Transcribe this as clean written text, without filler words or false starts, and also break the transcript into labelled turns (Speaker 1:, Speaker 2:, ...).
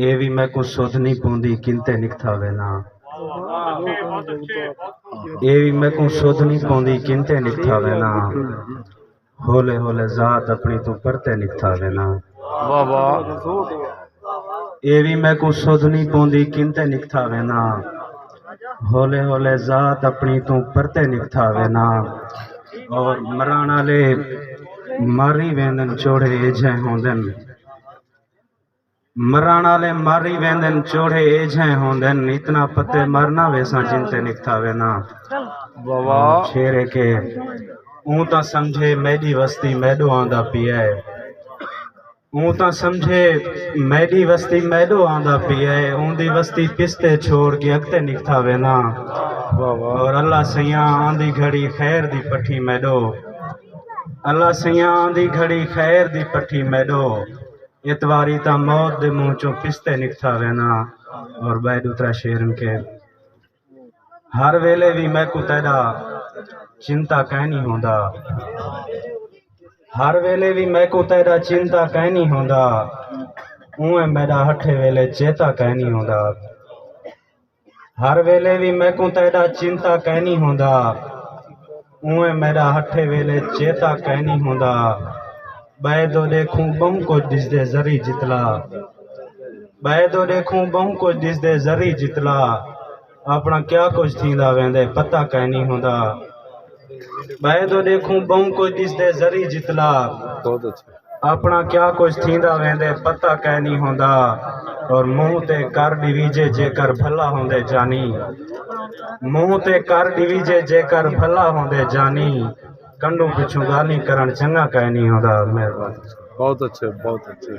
Speaker 1: ये भी मैं को सुध नहीं पौंदी किनते निकथावे ना। ये भी मैं को सुध नहीं पौंदी किनते निकथावे ना। होले होले जात अपनी तू परते निकथावे ना।
Speaker 2: वाह वाह।
Speaker 1: ये भी मैं को सुध नहीं पौंदी किनते निकथावे ना। होले होले जात अपनी तू परते निकथावे ना। और मराना ले मारी वेंदन चोड़े एझे होंदन। मराना ले मारी वेंदन चोड़े एझे होंदन। इतना पते मरना वैसा चिंते निकथावे ना।
Speaker 2: वाह वाह।
Speaker 1: शेरे के ऊं ता समझे मैडी वस्ती मैडो आंदा पिए। ऊं ता समझे मैडी वस्ती मैडो आंदा पिए। ऊंदी वस्ती पिस्ते छोड़ के अगते निकथावे ना।
Speaker 2: वाह वाह।
Speaker 1: और अल्लाह सैया आंदी घड़ी खैर दी पठी मैडो। अल्लाह सैया आंदी घड़ी खैर दी पठी मैडो। इतवारी ता मौत दे मुंह चो पिस्ते निकथावे ना। और बैद उतरा शेरन के हर वेले भी मैं को तेरा चिंता कहनी होंदा। हर वेले भी मैं को तेरा चिंता कहनी होंदा। उए मेरा हठे वेले चेता कहनी होंदा। हर वेले भी मैं को तेरा चिंता कहनी होंदा। उए मेरा हठे वेले चेता कहनी होंदा। बैदो देखूं बहु को दिसदे जरी जितला। बैदो देखूं बहु को दिसदे जरी जितला। अपना क्या कुछ थींदा वेंदे पता कहनी होंदा। बैदो देखूं बहु को दिसदे जरी जितला।
Speaker 2: बहुत अच्छा।
Speaker 1: अपना क्या कुछ थींदा वेंदे पता कहनी होंदा। और मुंह ते कर डिवीजे जेकर भला होंदे जानी। मुंह ते कर डिवीजे जेकर भला होंदे जानी। कंडू पिछू गाली करण चंगा कहनी होंदा। मेहरबानी।
Speaker 2: बहुत अच्छे बहुत अच्छे।